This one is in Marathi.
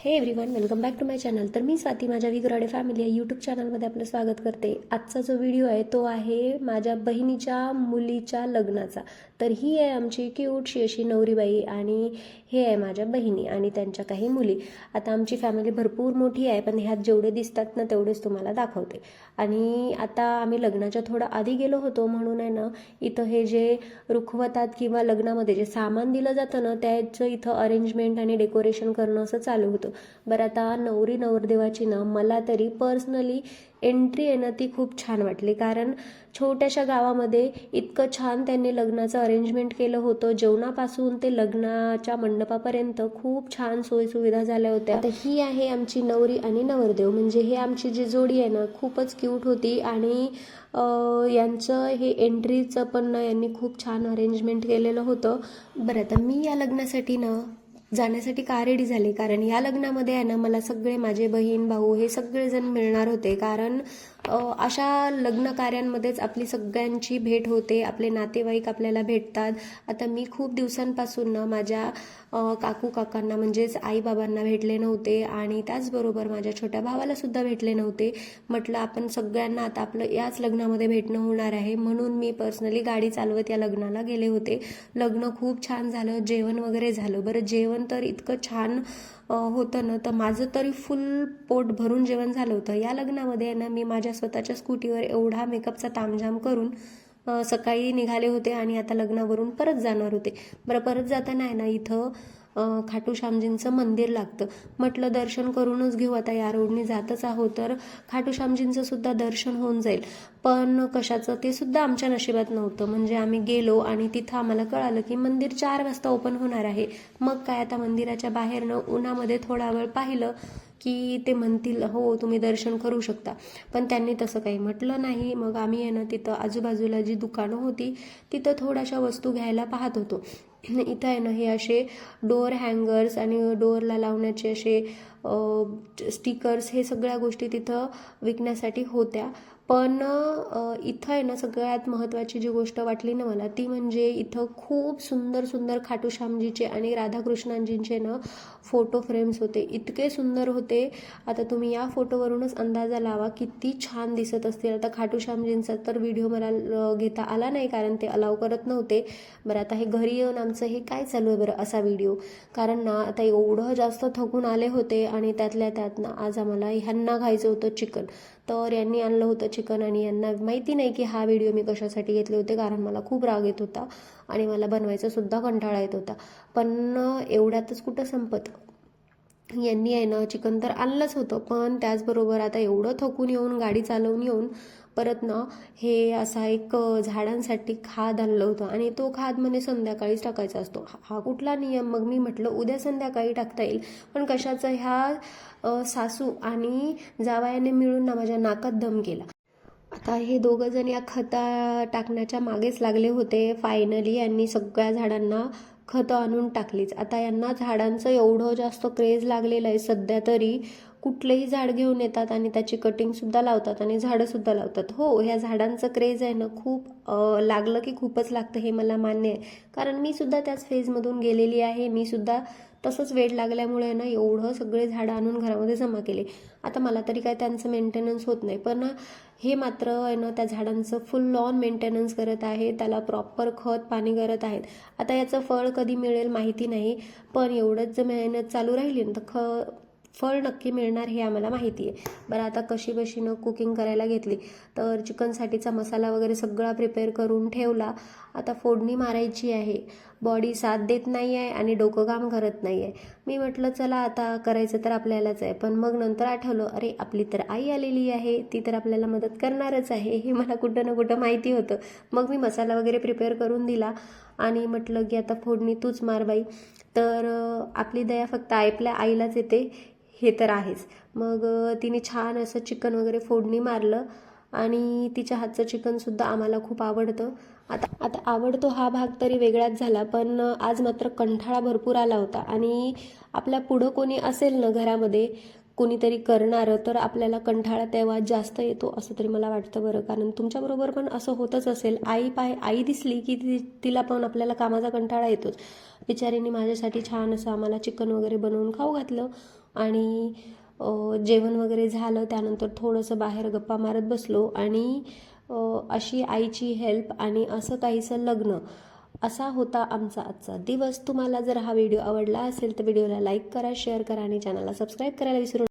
हे everyone, welcome back to my channel. तर मी स्वाती माझ्या विगराडे फॅमिली या यूट्यूब चॅनलमध्ये आपलं स्वागत करते. आजचा जो व्हिडिओ आहे तो आहे माझ्या बहिणीच्या मुलीच्या लग्नाचा. तर ही आहे आमची क्यूटशी अशी नवरीबाई आणि हे आहे माझ्या बहिणी आणि त्यांच्या काही मुली. आता आमची फॅमिली भरपूर मोठी आहे, पण ह्यात जेवढे दिसतात ना तेवढेच तुम्हाला दाखवते. आणि आता आम्ही लग्नाच्या थोडं आधी गेलो होतो, म्हणून आहे ना इथं हे जे रुखवतात किंवा लग्नामध्ये जे सामान दिलं जातं ना त्याचं इथं अरेंजमेंट आणि डेकोरेशन करणं असं चालू होतं. बरं, आता नवरी नवरदेवाची ना मला तरी पर्सनली एंट्री आहे ना ती खूप छान वाटली, कारण छोट्याशा गावामध्ये इतकं छान त्यांनी लग्नाचं अरेंजमेंट केलं होतं. जेवणापासून ते लग्नाच्या मंडपापर्यंत खूप छान सोयीसुविधा झाल्या होत्या. आता ही आहे आमची नवरी आणि नवरदेव, म्हणजे हे आमची जी जोडी आहे ना खूपच क्यूट होती. आणि यांचं हे एंट्रीचं पण ना यांनी खूप छान अरेंजमेंट केलेलं होतं. बरं, आता मी या लग्नासाठी ना जाण्यासाठी का रेडी झाले, कारण या लग्नामध्ये आहे ना मला सगळे माझे बहीण भाऊ हे सगळेजण मिळणार होते. कारण अशा लग्न कार्यांमध्येच आपली सगळ्यांची भेट होते, आपले नातेवाईक आपल्याला भेटतात. आता मी खूप दिवसांपासून ना माझ्या काकू काकांना म्हणजेच आईबाबांना भेटले नव्हते आणि त्याचबरोबर माझ्या छोट्या भावाला सुद्धा भेटले नव्हते. म्हटलं आपण सगळ्यांना आता आपलं याच लग्नामध्ये भेटणं होणार आहे, म्हणून मी पर्सनली गाडी चालवत या लग्नाला गेले होते. लग्न खूप छान झालं, जेवण वगैरे झालं. बरं, जेवण तर इतकं छान होतं ना, तर माझं तरी फुल पोट भरून जेवण झालं होतं. या लग्नामध्ये ना मी माझ्या स्वतःच्या स्कूटीवर एवढा मेकअपचा तामझाम करून सकाळी निघाले होते आणि आता लग्नावरून परत जाणार होते. बरं, परत जाताना आहे ना इथं खाटू श्यामजींचं मंदिर लागतं. म्हटलं दर्शन करूनच घेऊ, आता या रोडने जातच आहोत तर खाटू श्यामजींचं सुद्धा दर्शन होऊन जाईल. पण कशाचं ते सुद्धा आमच्या नशिबात नव्हतं. म्हणजे आम्ही गेलो आणि तिथं आम्हाला कळालं की मंदिर 4 वाजता ओपन होणार आहे. मग काय, आता मंदिराच्या बाहेरनं उन्हामध्ये थोडा वेळ पाहिलं की ते म्हणतील हो तुम्ही दर्शन करू शकता, पण त्यांनी तसं काही म्हटलं नाही. मग आम्ही आहे ना तिथं आजूबाजूला जी दुकानं होती तिथं थोड्याशा वस्तू घ्यायला पाहत होतो. इथं आहे ना हे असे डोअर हँगर्स आणि डोअरला लावण्याचे असे स्टिकर्स हे सगळ्या गोष्टी तिथं विकण्यासाठी होत्या. पण इथं आहे ना सगळ्यात महत्त्वाची जी गोष्ट वाटली ना मला ती म्हणजे इथं खूप सुंदर सुंदर खाटू श्यामजीचे आणि राधाकृष्णांजींचे ना फोटो फ्रेम्स होते. इतके सुंदर होते. आता तुम्ही या फोटोवरूनच अंदाजा लावा किती छान दिसत असतील. आता खाटू श्यामजींचा तर व्हिडिओ मला घेता आला नाही, कारण ते अलाव करत नव्हते. बरं, आता हे घरी येऊन आमचं हे काय चालू आहे बरं असा व्हिडिओ, कारण ना आता एवढं जास्त थकून आले होते आणि त्यातल्या त्यात ना आज आम्हाला ह्यांना खायचं होतं चिकन. तर यांनी आणलं होतं चिकन आणि यांना माहिती नाही की हा व्हिडिओ मी कशासाठी घेतले होते, कारण मला खूप राग येत होता आणि मला बनवायचा सुद्धा कंटाळा येत होता. पण एवढ्यातच कुठं संपत, यांनी आहे ना चिकन तर आणलंच होतं, पण त्याचबरोबर आता एवढं थकून येऊन गाडी चालवून येऊन परत ना हे असा एक झाडांसाठी खाद आणलं होतं आणि तो खाद म्हणे संध्याकाळीच टाकायचा असतो. हा कुठला नियम? मग मी म्हटलं उद्या संध्याकाळी टाकता येईल, पण कशाचं ह्या सासू आणि जावयाने मिळून ना माझ्या नाकात दम केला. आता हे दोघं जण या खता टाकण्याच्या मागेच लागले होते. फायनली यांनी सगळ्या झाडांना खतं आणून टाकलीच. आता यांना झाडांचं एवढं जास्त क्रेज लागलेलं आहे सध्या तरी, कुठलेही झाड घेऊन येतात आणि त्याची कटिंगसुद्धा लावतात आणि झाडंसुद्धा लावतात. हो, ह्या झाडांचं क्रेज आहे ना खूप लागलं की खूपच लागतं, हे मला मान्य आहे, कारण मी सुद्धा त्याच फेजमधून गेलेली आहे. मी सुद्धा तसंच वेड लागल्यामुळे ना एवढं सगळे झाडं आणून घरामध्ये जमा केले. आता मला तरी काय त्यांचं मेंटेनन्स होत नाही, पण हे मात्र आहे ना त्या झाडांचं फुल ऑन मेंटेनन्स करत आहे, त्याला प्रॉपर खत पाणी करत आहेत. आता याचं फळ कधी मिळेल माहिती नाही, पण एवढंच जर मेहनत चालू राहिली ना तर फळ नक्की मिळणार हे आम्हाला माहिती आहे. बरं, आता कशी बशीनं कुकिंग करायला घेतली. तर चिकनसाठीचा मसाला वगैरे सगळा प्रिपेअर करून ठेवला. आता फोडणी मारायची आहे. बॉडी साथ देत नाही आहे आणि डोकं काम करत नाही आहे. मी म्हटलं चला आता करायचं तर आपल्यालाच आहे, पण मग नंतर आठवलं अरे आपली तर आई आलेली आहे, ती तर आपल्याला मदत करणारच आहे, हे मला कुठं ना कुठं माहिती होतं. मग मी मसाला वगैरे प्रिपेअर करून दिला आणि म्हटलं की आता फोडणी तूच मार बाई. तर आपली दया फक्त आपल्या आईलाच येते हे तर आहेच. मग तिने छान असं चिकन वगैरे फोडणी मारलं आणि तिच्या हातचं चिकनसुद्धा आम्हाला खूप आवडतं. आता आवडतो हा भाग तरी वेगळाच झाला, पण आज मात्र कंटाळा भरपूर आला होता. आणि आपल्या पुढं कोणी असेल ना घरामध्ये कोणीतरी करणारं, तर आपल्याला कंटाळा तेव्हा जास्त येतो असं तरी मला वाटतं बरं. कारण तुमच्याबरोबर पण असं होतच असेल. आई दिसली की तिला पण आपल्याला कामाचा कंटाळा येतोच. बिचारीने माझ्यासाठी छान असं आम्हाला चिकन वगैरे बनवून खाऊ घातलं. आणि जेवण वगैरे झालं, त्यानंतर थोडंसं बाहेर गप्पा मारत बसलो आणि अशी आईची हेल्प आणि असं काहीसं लग्न, असा होता आमचा आजचा दिवस. तुम्हाला जर हा व्हिडिओ आवडला असेल तर व्हिडिओला लाईक करा, शेअर करा आणि चॅनलला सबस्क्राईब करायला विसरू